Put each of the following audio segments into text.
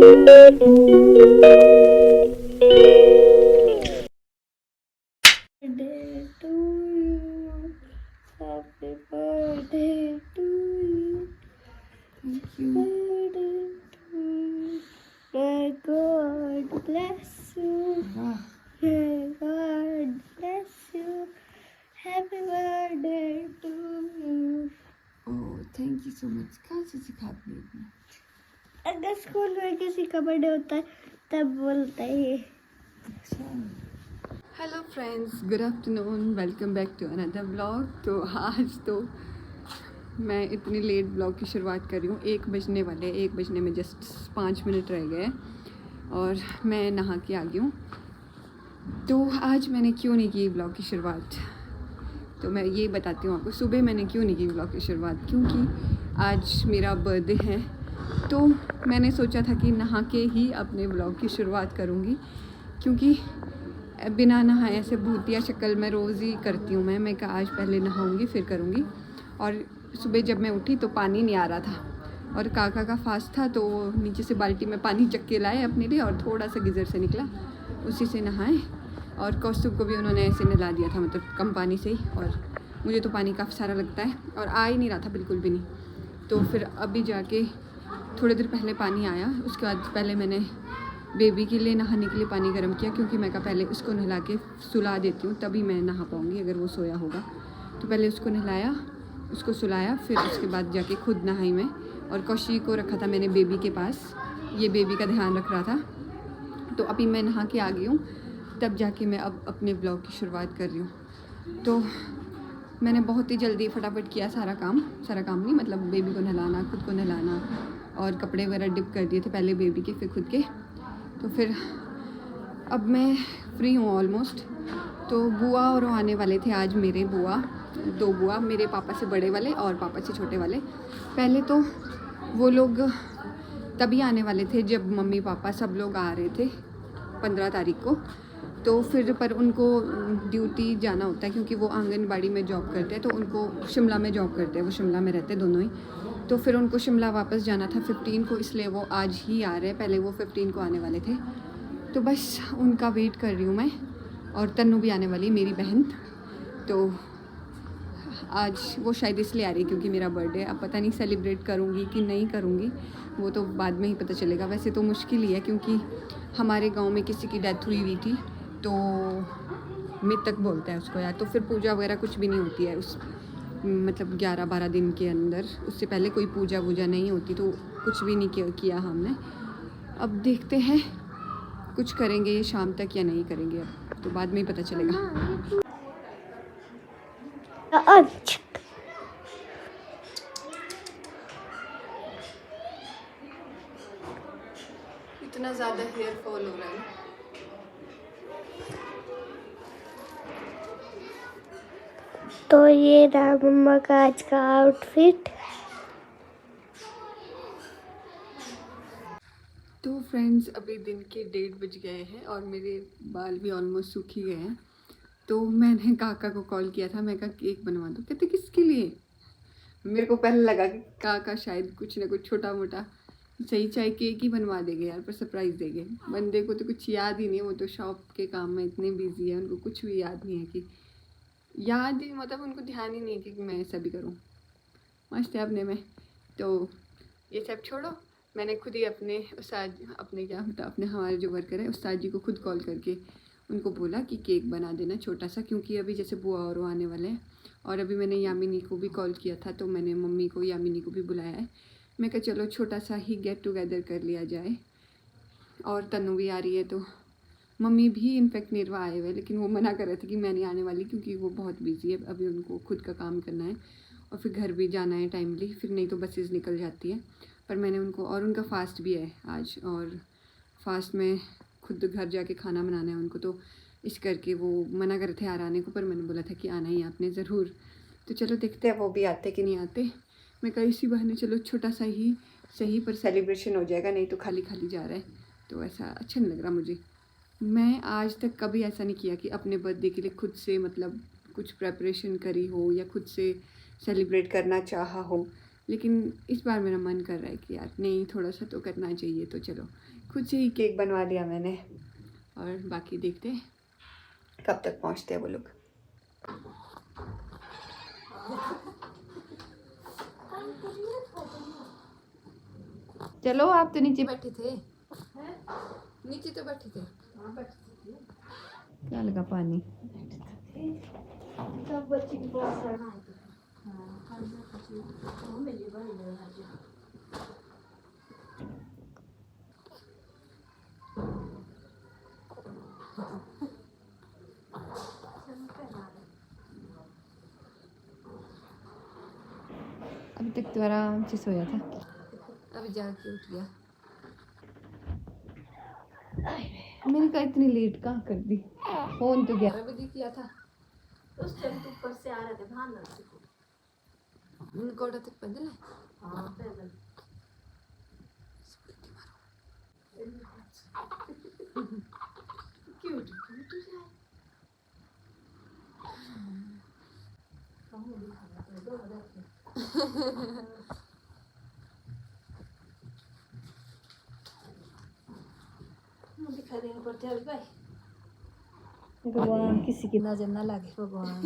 birthday to you. Happy birthday to you. Thank you. Birthday to you. May God bless you. वाह, May God bless you. Happy birthday to you. Oh thank you so much. कहाँ से सिखाती है इतना? अगर school में किसी का बर्थडे होता है तब बोलता है ये। अच्छा। Hello friends, good afternoon, welcome back to another vlog. तो आज तो मैं इतनी लेट व्लॉग की शुरुआत कर रही हूँ। 1 बजने वाले, 1 बजने में जस्ट 5 मिनट रह गए और मैं नहा के आ गई हूँ। तो आज मैंने क्यों नहीं की व्लॉग की शुरुआत, तो मैं ये बताती हूँ आपको। सुबह मैंने क्यों नहीं की व्लॉग की शुरुआत, क्योंकि आज मेरा बर्थडे है। तो मैंने सोचा था कि नहा के ही अपने व्लॉग की शुरुआत करूँगी, क्योंकि बिना नहाए ऐसे भूतिया शक्ल मैं रोज़ ही करती हूँ। मैं कहा आज पहले नहाऊंगी फिर करूँगी। और सुबह जब मैं उठी तो पानी नहीं आ रहा था और काका का फास्ट था, तो नीचे से बाल्टी में पानी चक के लाए अपने लिए और थोड़ा सा गीज़र से निकला, उसी से नहाए। और कौस्तुभ को भी उन्होंने ऐसे नहला दिया था, मतलब कम पानी से ही। और मुझे तो पानी काफ़ी सारा लगता है और आ ही नहीं रहा था बिल्कुल भी नहीं। तो फिर अभी जाके थोड़ी देर पहले पानी आया। उसके बाद पहले मैंने बेबी के लिए नहाने के लिए पानी गर्म किया, क्योंकि मैं कहा पहले उसको नहला के सुला देती हूँ, तभी मैं नहा पाऊँगी अगर वो सोया होगा। तो पहले उसको नहलाया, उसको सुलाया, फिर उसके बाद जाके खुद नहाई मैं। और कौशी को रखा था मैंने बेबी के पास, ये बेबी का ध्यान रख रहा था। तो अभी मैं नहा के आ गई हूँ, तब जाके मैं अब अपने ब्लॉग की शुरुआत कर रही हूँ। तो मैंने बहुत ही जल्दी फटाफट किया सारा काम नहीं, मतलब बेबी को नहलाना, खुद को नहलाना और कपड़े वगैरह डिप कर दिए थे, पहले बेबी के फिर खुद के। तो फिर अब मैं फ्री हूँ ऑलमोस्ट। तो बुआ और आने वाले थे आज, मेरे बुआ, 2 बुआ, मेरे पापा से बड़े वाले और पापा से छोटे वाले। पहले तो वो लोग तभी आने वाले थे जब मम्मी पापा सब लोग आ रहे थे 15 तारीख को। तो फिर पर उनको ड्यूटी जाना होता है, क्योंकि वो आंगनबाड़ी में जॉब करते हैं, तो उनको शिमला में जॉब करते हैं, वो शिमला में रहते हैं दोनों ही। तो फिर उनको शिमला वापस जाना था 15 को, इसलिए वो आज ही आ रहे हैं। पहले वो 15 को आने वाले थे, तो बस उनका वेट कर रही हूँ मैं। और तन्नू भी आने वाली, मेरी बहन। तो आज वो शायद इसलिए आ रही है क्योंकि मेरा बर्थडे। अब पता नहीं सेलिब्रेट करूँगी कि नहीं करूँगी, वो तो बाद में ही पता चलेगा। वैसे तो मुश्किल ही है, क्योंकि हमारे गांव में किसी की डेथ हुई थी, तो मृतक बोलते हैं उसको यार। तो फिर पूजा वगैरह कुछ भी नहीं होती है उस, मतलब 11-12 दिन के अंदर। उससे पहले कोई पूजा वूजा नहीं होती, तो कुछ भी नहीं किया हमने। अब देखते हैं कुछ करेंगे ये शाम तक या नहीं करेंगे, अब तो बाद में ही पता चलेगा। अच्छा, इतना ज़्यादा हेयर फॉल हो रहा है। तो ये रहा मम्मा का आज का आउटफिट। तो फ्रेंड्स, अभी दिन के 1:30 बज गए हैं और मेरे बाल भी ऑलमोस्ट सूख ही गए हैं। तो मैंने काका को कॉल किया था, मैं कहा केक बनवा दो। कहते किसके लिए? मेरे को पहले लगा कि काका शायद कुछ ना कुछ छोटा मोटा सही चाहे केक ही बनवा देंगे यार, पर सरप्राइज़ देंगे। बंदे को तो कुछ याद ही नहीं है, वो तो शॉप के काम में इतने बिजी है, उनको कुछ भी याद नहीं है कि याद ही, मतलब उनको ध्यान ही नहीं है कि मैं ऐसा भी करूँ। मस्त है अपने में। तो ये सब छोड़ो, मैंने खुद ही अपने उस्ताद, अपने क्या मतलब अपने हमारे जो वर्कर है उस्ताद जी को खुद कॉल करके उनको बोला कि केक बना देना छोटा सा, क्योंकि अभी जैसे बुआ और वो आने वाले हैं। और अभी मैंने यामिनी को भी कॉल किया था, तो मैंने मम्मी को, यामिनी को भी बुलाया है। मैं कहा चलो छोटा सा ही गेट टुगेदर कर लिया जाए। और तनु भी आ रही है, तो मम्मी भी इनफैक्ट निर्वा आए हुए, लेकिन वो मना कर रहे थे कि मैं नहीं आने वाली, क्योंकि वो बहुत बिजी है, अभी उनको खुद का काम करना है और फिर घर भी जाना है टाइमली, फिर नहीं तो बसेस निकल जाती है। पर मैंने उनको, और उनका फास्ट भी है आज, और फास्ट में खुद घर जाके खाना बनाना है उनको, तो इस करके वो मना कर रहे थे यार आने को। पर मैंने बोला था कि आना ही आपने ज़रूर। तो चलो देखते हैं वो भी आते कि नहीं आते। मैं कहा इसी बहाने चलो छोटा सा ही सही पर सेलिब्रेशन हो जाएगा, नहीं तो खाली खाली जा रहा है, तो ऐसा अच्छा नहीं लग रहा मुझे। मैं आज तक कभी ऐसा नहीं किया कि अपने बर्थडे के लिए खुद से मतलब कुछ प्रेपरेशन करी हो या खुद से सेलिब्रेट करना चाहा हो। लेकिन इस बार मेरा मन कर रहा है कि यार नहीं, थोड़ा सा तो करना चाहिए। तो चलो, खुद से ही केक बनवा लिया मैंने, और बाकी देखते हैं कब तक पहुंचते हैं वो लोग। चलो, आप तो नीचे बैठे थे। नीचे तो बैठे थे। क्या लगा पानी? सब बच्चे की बहुत सारा अभी तक तो आराम से सोया था, अभी जाके उठ गया। मैंने कहा इतनी लेट कहाँ कर दी, फोन तो 11 बजे किया था। उस टाइम तो ऊपर से आ रहे थे भान लगते उनकोड़ा तक पैदल है। हाँ पैदल क्यूट क्यूट है। दिखा देंगे पड़ते हैं भाई। भगवान किसी की नजर ना लगे, भगवान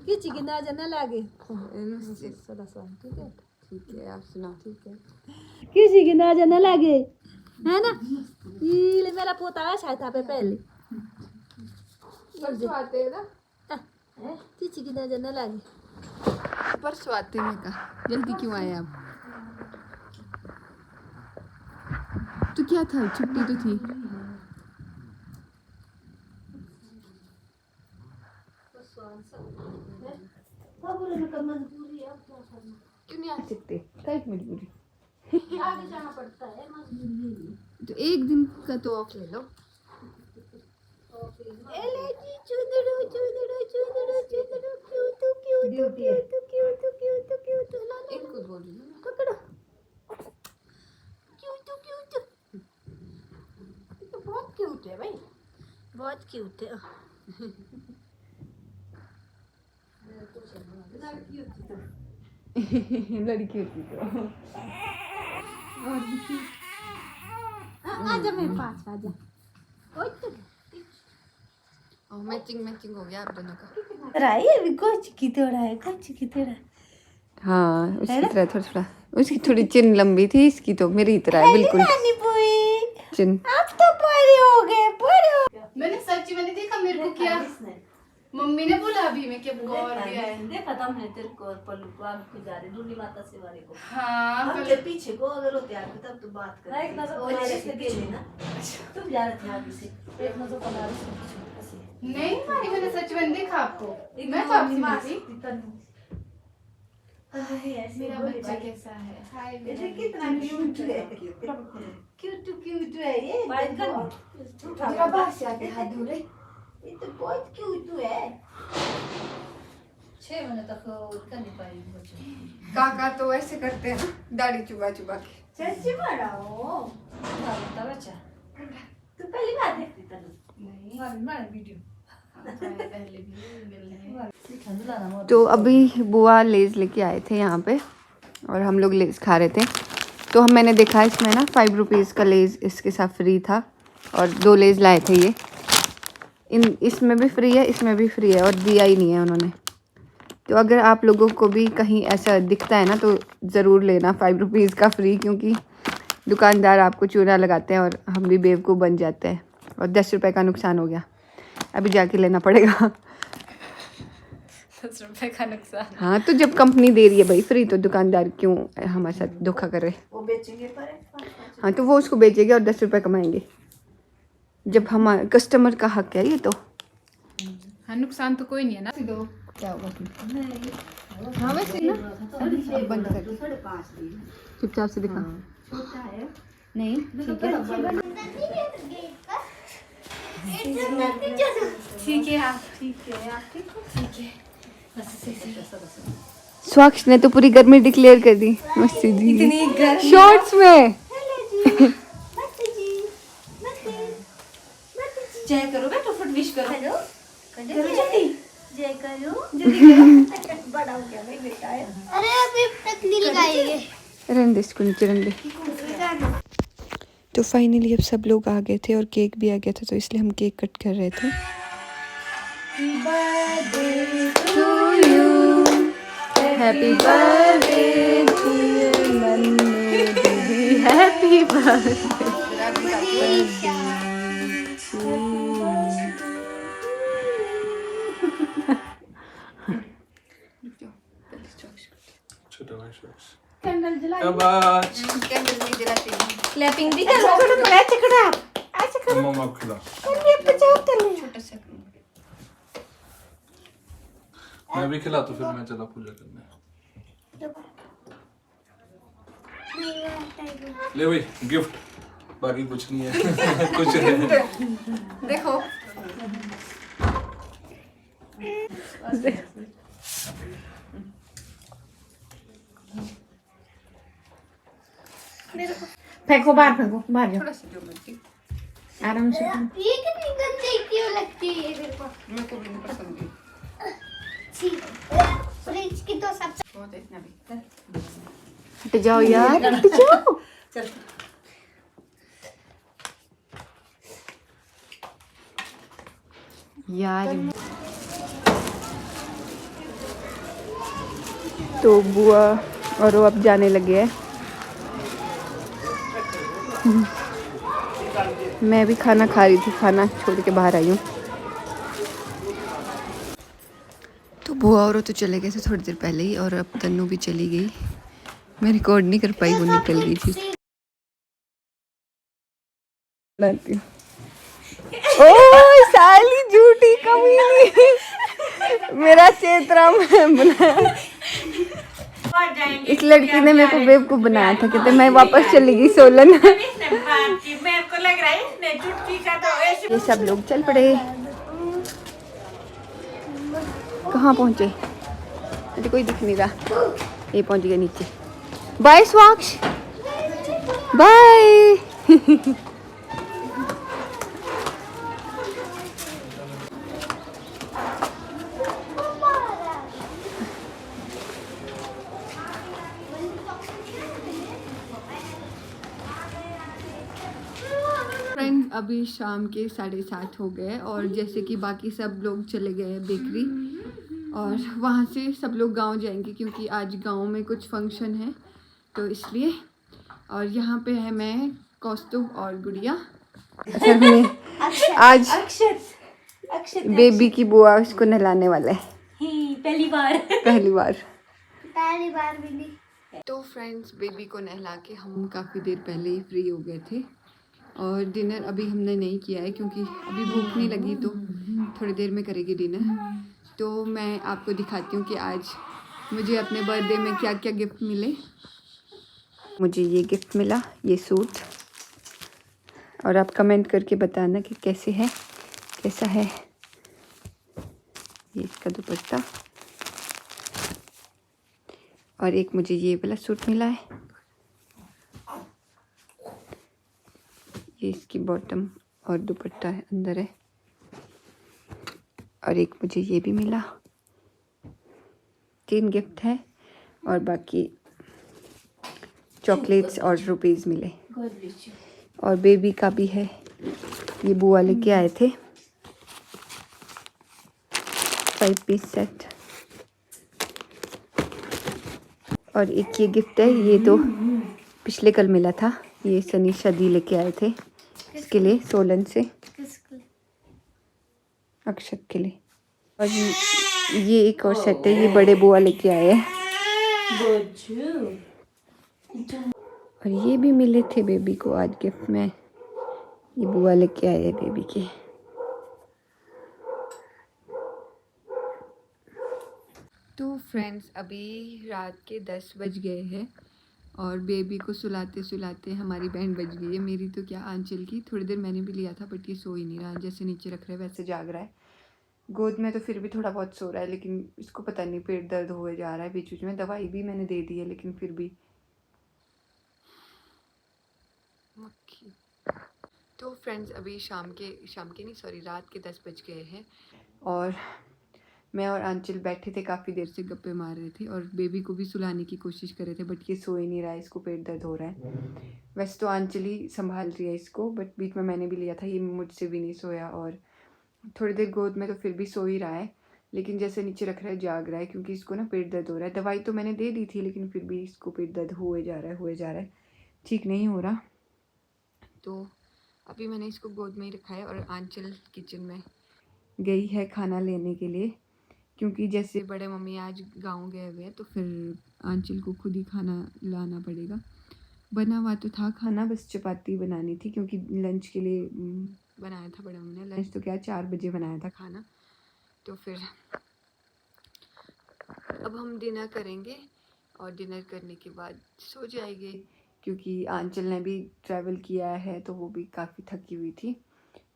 किसी की नजर ना लगे। ठीक है, ठीक है, आप सुनाओ। ठीक है, किसी की नजर ना लगे, है ना? ये मेरा पोता है शायद पे पहले परसों आते हैं ना, किसी की नजर ना लगे। परसों आते हैं। मैं कहा जल्दी क्यों आए आप? तो क्या था, छुट्टी तो थी। मजबूरी है, क्या करना, क्यों नहीं आ सकते? क्या मजबूरी? आगे जाना पड़ता है, मजबूरी है। तो एक दिन का तो ऑफ ले लो। इनको बोल रही हूँ, पकड़ो, तो बहुत क्यूट है भाई, बहुत क्यूट है। लड़की होती तो। आजा मेरे पास, आजा। मैचिंग मैचिंग हो गया आप दोनों का। राई अभी कुछ की थोड़ा है, कुछ की थोड़ा। हाँ, उसकी तरह थोड़ा थोड़ा। उसकी थोड़ी चिन लंबी थी, इसकी तो मेरी ही तरह है बिल्कुल चिन। आप तो बड़े हो गए, बड़े हो गए। मैंने सच्ची मैंने देखा, मेरे को क्या मम्मी ने बोला अभी मैं क्या गौर किया है। देखा था हमने तेरे को और पल्लू को, आगे को जा रहे डूली माता से वाले को। हाँ, हम के पीछे को अगर होते आगे तब तो बात कर। एक नजर बनारस से गेली ना, तुम जा रहे थे आगे से, एक नजर बनारस से। नहीं मारी, मैंने सच में देखा आपको। मैं तो आपसे मिली थी। मेरा बच्चा कैसा है? हाय, ये कितना क्यूट है, क्यूट क्यूट है ये। बाइक कर जरा बाहर से आके हाथ धो ले। ये तो बहुत क्यूट है। 6 महीने तक कर नहीं पाएगी बच्चे। काका तो ऐसे करते हैं ना, दाढ़ी चुबा चुबा के। सच्ची बड़ा हो बच्चा। तू पहली बार देखती तनु? नहीं, हमारे वीडियो पहले भी। तो अभी बुआ लेज लेके आए थे यहाँ पे, और हम लोग लेज खा रहे थे। तो मैंने देखा इसमें ना 5 रुपीज़ का लेज इसके साथ फ्री था, और 2 लेज लाए थे ये। इसमें भी फ्री है, इसमें भी फ्री है, और दिया ही नहीं है उन्होंने। तो अगर आप लोगों को भी कहीं ऐसा दिखता है ना, तो ज़रूर लेना 5 रुपीज़ का फ्री, क्योंकि दुकानदार आपको चूना लगाते हैं और हम भी बेवकूफ़ बन जाते हैं, और 10 रुपये का नुकसान हो गया। अभी जाके लेना पड़ेगा। 10 रुपए का नुकसान। हाँ, तो जब कंपनी दे रही है भाई फ्री, तो दुकानदार क्यों हमारे साथ धोखा करे? वो बेचेंगे पर। हाँ, तो वो उसको बेचेंगे और 10 रुपये कमाएंगे। जब हमारे कस्टमर का हक है ये तो। हाँ, नुकसान तो कोई नहीं है ना। दो क्या होगा? हाँ वैसे ना, बंद कर दो, चुपचाप से दिखा। नहीं ठीक है, आप ठीक है। स्वाक्ष ने तो पूरी गर्मी डिक्लेयर कर दी। मस्ती दी इतनी गर्मी शॉर्ट्स में। जय करो बेटा, फुट विश करो। हेलो करो जल्दी जय करो बड़ा हो गया नहीं बेटा है। अरे अभी तक नहीं लगाएंगे। रहने दे इसको, नीचे रहने दे। तो फाइनली अब सब लोग आ गए थे और केक भी आ गया था, तो इसलिए हम केक कट कर रहे थे। हैप्पी बर्थडे टू यू नन्हे बेबी, हैप्पी बर्थडे। कैंडल जला कैंडल नहीं जलाते हैं। क्लैपिंग भी करो ऐसे करो ऐसे करो मम्मा आप खिला। छोटा सा मैं भी खिला तो फिर मैं चला पूजा करने। ले भाई गिफ्ट, बाकी कुछ नहीं है कुछ है। देखो फेंको बाहर फेंको बाहर जाओ थोड़ा सा जो मर्जी। आराम से। ये कितनी गंदी क्यों लगती है मेरे को? मेरे को भी नहीं पसंद है। ठीक। फ्रिज की तो सबसे बहुत है इतना भी। हट जाओ यार, हट जाओ। चल यार तो बुआ और वो अब जाने लगे हैं। मैं भी खाना खा रही थी, खाना छोड़ के बाहर आई हूँ। तो बुआ और वो तो चले गए थे थोड़ी देर पहले ही, और अब तन्नू भी चली गई। मैं रिकॉर्ड नहीं कर पाई, वो निकल गई थी। ओ साली झूठी कमीनी, मेरा चेतरा में बनाया। इस लड़की ने मेरे को बेवकूफ बनाया था, कहते मैं वापस चली गई सोलन। मेरे को लग रहा है इसने चुटकी का तो ऐसे। ये सब लोग चल पड़े। कहाँ पहुँचे? अरे कोई दिख नहीं रहा। ये पहुँच गया नीचे। Bye स्वाक्ष, bye. फ्रेंड्स अभी शाम के 7:30 हो गए, और जैसे कि बाकी सब लोग चले गए हैं बेकरी, और वहाँ से सब लोग गांव जाएंगे क्योंकि आज गांव में कुछ फंक्शन है, तो इसलिए। और यहाँ पे है मैं, कौस्तुभ और गुड़िया। आज अक्षत बेबी की बुआ उसको नहलाने वाला है, पहली बार पहली बार। पहली बार भी नहीं। तो फ्रेंड्स बेबी को नहला के हम काफ़ी देर पहले ही फ्री हो गए थे, और डिनर अभी हमने नहीं किया है क्योंकि अभी भूख नहीं लगी, तो थोड़ी देर में करेंगे डिनर। तो मैं आपको दिखाती हूँ कि आज मुझे अपने बर्थडे में क्या क्या गिफ्ट मिले। मुझे ये गिफ्ट मिला, ये सूट, और आप कमेंट करके बताना कि कैसे है, कैसा है। ये इसका दुपट्टा, और एक मुझे ये वाला सूट मिला है, ये इसकी बॉटम और दुपट्टा है अंदर है, और एक मुझे ये भी मिला। 3 गिफ्ट है, और बाकी चॉकलेट्स और रुपीज़ मिले। और बेबी का भी है, ये बुआ लेके आए थे, 5 पीस सेट। और एक ये गिफ्ट है, ये तो पिछले कल मिला था, ये सनीशा दी लेके आए थे इसके लिए सोलन से, अक्षत के लिए। और ये एक और सेट है, ये बड़े बुआ लेके आए हैं। और ये भी मिले थे बेबी को आज गिफ्ट में, ये बुआ लेके आए हैं बेबी के। तो फ्रेंड्स अभी रात के 10 बज गए हैं, और बेबी को सुलाते सुलाते हमारी बैंड बज गई है। मेरी तो क्या, आंचल की थोड़ी देर मैंने भी लिया था, बट ये सो ही नहीं रहा, जैसे नीचे रख रहे हैं वैसे जाग रहा है। गोद में तो फिर भी थोड़ा बहुत सो रहा है, लेकिन इसको पता नहीं पेट दर्द हुए जा रहा है बीच बीच में। दवाई भी मैंने दे दी है, लेकिन फिर भी मक्खी। तो फ्रेंड्स अभी शाम के नहीं, सॉरी, रात के 10 बज गए हैं, और मैं और आंचल बैठे थे, काफ़ी देर से गप्पे मार रहे थे और बेबी को भी सुलाने की कोशिश कर रहे थे, बट ये सो ही नहीं रहा है, इसको पेट दर्द हो रहा है। वैसे तो आंचल ही संभाल रही है इसको, बट बीच में मैंने भी लिया था, ये मुझसे भी नहीं सोया और थोड़ी देर गोद में तो फिर भी सो ही रहा है, लेकिन जैसे नीचे रख रहा है जाग रहा है, क्योंकि इसको ना पेट दर्द हो रहा है। दवाई तो मैंने दे दी थी, लेकिन फिर भी इसको पेट दर्द हुए जा रहा है, ठीक नहीं हो रहा। तो अभी मैंने इसको गोद में ही रखा है और आंचल किचन में गई है खाना लेने के लिए, क्योंकि जैसे बड़े मम्मी आज गांव गए हुए हैं तो फिर आंचल को खुद ही खाना लाना पड़ेगा। बना हुआ तो था खाना, बस चपाती बनानी थी, क्योंकि लंच के लिए बनाया था बड़े मम्मी ने। लंच तो क्या 4 बजे बनाया था खाना। तो फिर अब हम डिनर करेंगे और डिनर करने के बाद सो जाएंगे, क्योंकि आंचल ने भी ट्रैवल किया है तो वो भी काफ़ी थकी हुई थी।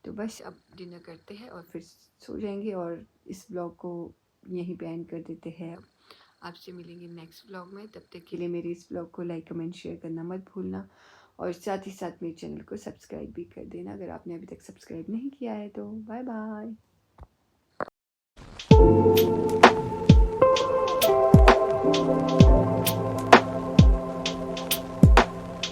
तो बस अब डिनर करते हैं और फिर सो जाएंगे और इस ब्लॉग को यहीं पे एंड कर देते हैं। अब आपसे मिलेंगे नेक्स्ट ब्लॉग में, तब तक के लिए मेरे इस ब्लॉग को लाइक कमेंट शेयर करना मत भूलना और साथ ही साथ मेरे चैनल को सब्सक्राइब भी कर देना अगर आपने अभी तक सब्सक्राइब नहीं किया है। तो बाय बाय।